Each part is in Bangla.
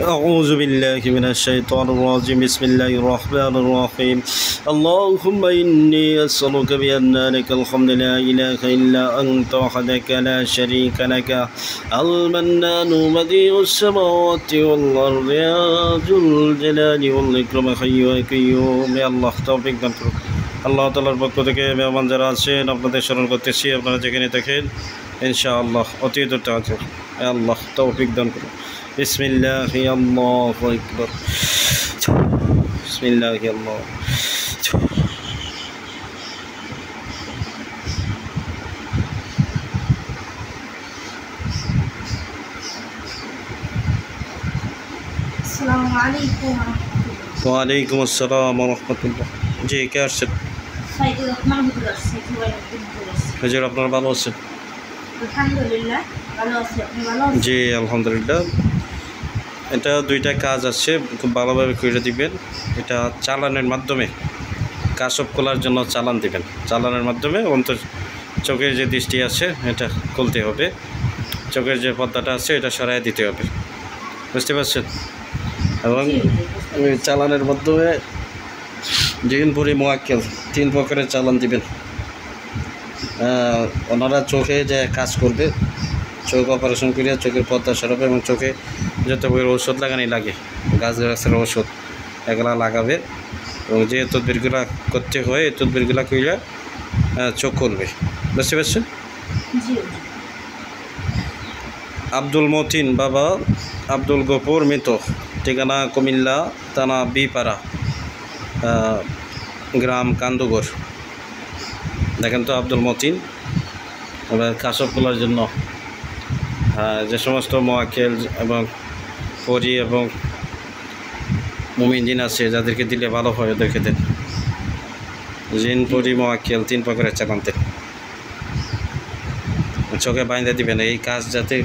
أعوذ بالله من الشيطان الرجيم بسم الله الرحمن الرحيم اللهم إني أسألك بأن لك الحمد لا إله إلا أنت وحدك لا شريك لك المنان بديع السماوات والأرض يا ذو الجلال والإكرام حي وقيوم يا الله توفيق দান করুন। আল্লাহ তাআলার পক্ষ থেকে মেহমান যারা আছেন আপনাদের স্মরণ করতেছি, আপনারা যেখানে দেখেন ইনশাআল্লাহ অতি দ্রুত আছে। আল্লাহ তৌফিক দান করুন। বিসমিল্লাহি আল্লাহু আকবার। বিসমিল্লাহি আল্লাহ। আসসালামু আলাইকুম। ওয়ালাইকুম আসসালাম ওয়া রাহমাতুল্লাহ। জি কে আসছেন? সাইদুর রহমান হুজুর আসছে। হুজুর আপনারা ভালো আছেন? আলহামদুলিল্লাহ ভালো আছি। আপনি ভালো আছেন? জি আলহামদুলিল্লাহ। এটা দুইটা কাজ আছে, খুব ভালোভাবে করে দিবেন। এটা চালানের মাধ্যমে কাশপ খোলার জন্য চালান দিবেন। চালানের মাধ্যমে অন্তর চোখের যে দৃষ্টি আছে এটা খুলতে হবে, চোখের যে পর্দাটা আছে এটা সরাই দিতে হবে, বুঝতে পারছেন? এবং ওই চালানের মাধ্যমে জিনপুরি মোয়াক্কেল 3 প্রকারের চালান দিবেন। ওনারা চোখে যে কাজ করবে, চোখ অপারেশন করিয়া চোখের পর্দা সরাবে এবং চোখে যত বইয়ের ঔষধ লাগানি লাগে, গাছের ঔষধ এগুলা লাগাবে এবং যে তদবিরগুলা করতে হয় এই তদবিরগুলা করিয়া চোখ করবে, বুঝতে পারছেন? আব্দুল মতিন বাবা আব্দুল গফুর মৃত, ঠিকানা কুমিল্লা থানা বিপাড়া, গ্রাম কান্দুগর। দেখেন তো আব্দুল মতিন এবার কাশপ খোলার জন্য যে সমস্ত মোয়াক্কেল এবং পরি এবং মুমিন জিন আছে যাদেরকে দিলে ভালো হয় ওদেরকে দেন। জিন পরি মোয়াক্কেল 3 প্রকারের চালান দেন, চোখে বাইন্ধে দিবেন। এই কাজ যাতে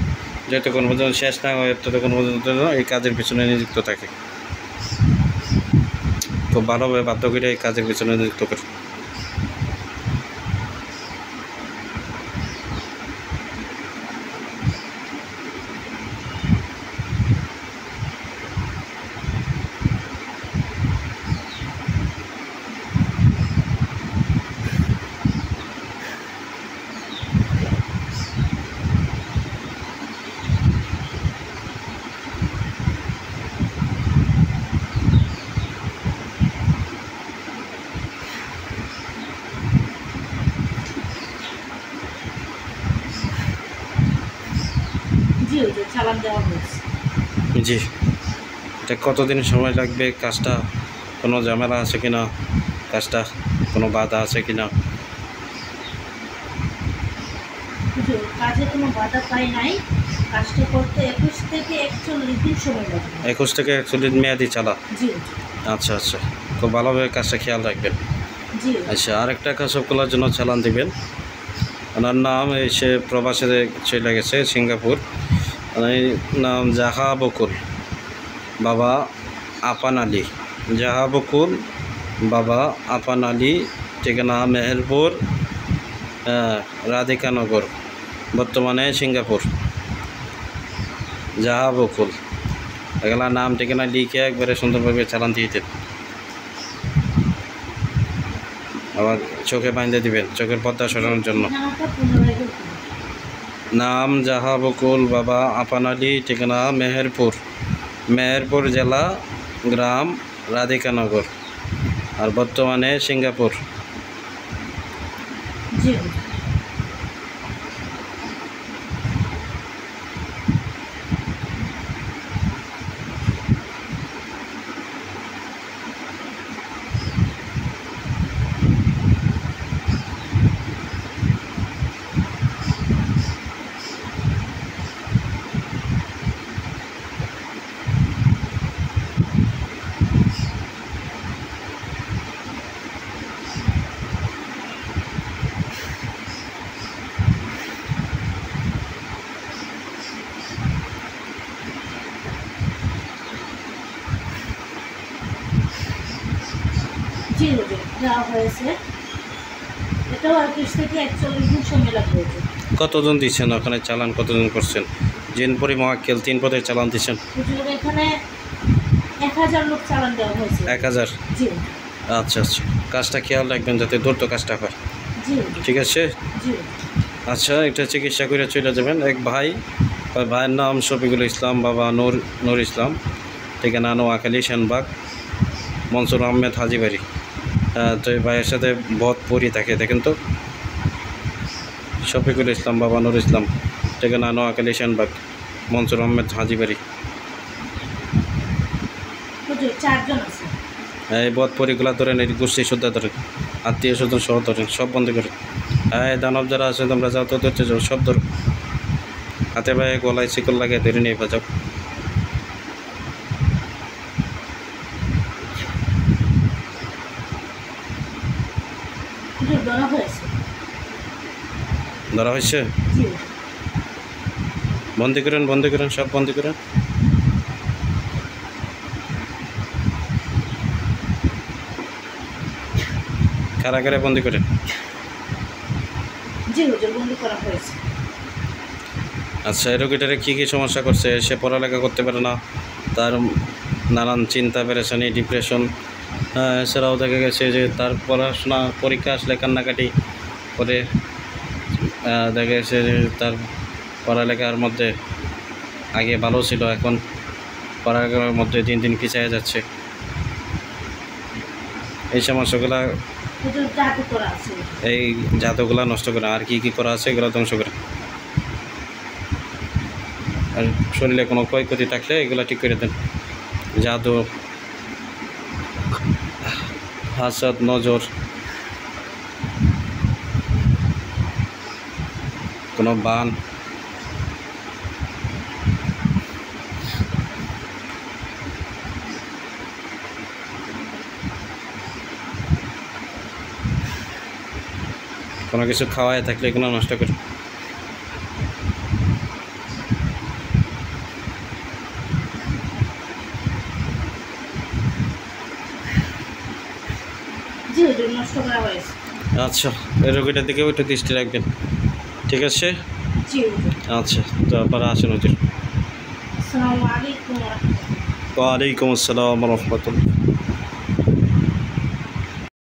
যতক্ষণ পর্যন্ত শেষ না হয় ততক্ষণ পর্যন্ত এই কাজের পিছনে নিযুক্ত থাকে। খুব ভালোভাবে বাধ্য করে এই কাজের পিছনে নিযুক্ত করে। চালান দেওয়া হয়েছে। জি, এটা কতদিন সময় লাগবে? কাজটা কোনো ঝামেলা আছে কিনা, কাজটা কোনো বাধা আছে কিনা? কাজে কোনো বাধা পাই নাই। কাজটা করতে 21 থেকে 41 দিন সময় লাগবে। 21 থেকে 41 মেয়াদি চালা। জি আচ্ছা আচ্ছা, খুব ভালোভাবে কাজটা খেয়াল রাখবেন। জি আচ্ছা, আরেকটা কাশপ খোলার জন্য চালান দিবেন। ওনার নাম সে প্রবাসে চলে গেছে সিঙ্গাপুর। নাম জাহা বকুল বাবা আপান আলী। জাহা বকুল বাবা আপান আলী, ঠিকানা মেহেরপুর রাধিকানগর, বর্তমানে সিঙ্গাপুর। জাহা বকুল এগুলা নাম ঠিকানা লিখে একবারে সুন্দরভাবে চালান দিয়ে দেন। আবার চোখে বাইন্ধে দিবেন চোখের পর্দা সরানোর জন্য। নাম জাহা বকুল বাবা আপান আলী, ঠিকানা মেহেরপুর জেলা, গ্রাম রাধিকানগর, আর বর্তমানে সিঙ্গাপুর। জি জি দেওয়া হয়েছে। এটাও 21 থেকে 41 দিন সময় লাগবে। কতজন দিচ্ছেন ওখানে চালান, কতজন করছেন? জিনপুরি মহাক্কেল 3 পদের চালান দিচ্ছেন। হুজুর এখানে 1000 লোক চালান দেওয়া হয়েছে। 1000? জি। আচ্ছা আচ্ছা, কাজটা খেয়াল রাখবেন যাতে দ্রুত কাজটা হয়। জি। ঠিক আছে। জি। আচ্ছা, এটা চিকিৎসা করে চলে যাবেন। এক ভাই, ওই ভাইয়ের নাম শফিকুল ইসলাম, বাবা নূর ইসলাম, ঠিকানা নোয়াখালী সেনবাগ, মনসুর আহমেদ হাজিবাড়ি। তো এই ভাইয়ের সাথে বহুত পরি থাকে, দেখেন তো, শফিকুল ইসলাম, বাবা নূর ইসলাম, ঠিকানা নোয়াখালী সেনবাগ, মনসুর আহমেদ হাজিবাড়ি। হুজুর 4 জন আছে। এই বহুত পরিগুলা ধরেন, এই গোষ্ঠী শুদ্ধা ধরেন, আত্মীয় স্বজন সহ ধরেন, সব বন্ধ করে। হ্যাঁ, দানব যারা আছে তোমরা যাও, তো ধরতে যাও, সব ধরো, হাতে পায়ে গলায় শিকল লাগিয়ে ধরে নিয়ে বাজাও। হুজুর ধরা হয়েছে। ধরা হয়েছে? জি। বন্দি করেন, বন্দি করেন, সব বন্দি করেন। কারাগারে বন্দি করেন। জি হুজুর, বন্দি করা হয়েছে। আচ্ছা, এই রোগীটারে কী কী সমস্যা করছে? সে পড়ালেখা করতে পারে না, তার নানান চিন্তা, পেরেশানি, ডিপ্রেশন। এছাড়াও দেখা গেছে যে তার পড়াশোনা, পরীক্ষা আসলে কান্নাকাটি করে। দেখা গেছে যে তার পড়ালেখার মধ্যে আগে ভালো ছিল, এখন পড়ালেখার মধ্যে দিন দিন পিছিয়ে যাচ্ছে। এই সমস্যাগুলা, হুজুর জাদু করা আছে। এই জাদুগুলা নষ্ট করে। আর কি কি করা আছে এগুলো ধ্বংস করে। আর শরীরে কোনো ক্ষয়ক্ষতি থাকলে এগুলো ঠিক করে দেন। জাদু, হাসদ, নজর, কোনো বান, কোনো কিছু খাওয়ায় থাকলে এগুলো নষ্ট করে। জি হুজুর, নষ্ট করা হয়েছে। আচ্ছা, এই রোগীটার দিকে একটু দৃষ্টি রাখবেন, ঠিক আছে? জি হুজুর। আচ্ছা, তো আপনারা আসেন হুজুর। আসসালামু আলাইকুম ওয়া রাহমাতুল্লাহ। ওয়ালাইকুম আসসালাম রহমতুল্লাহ।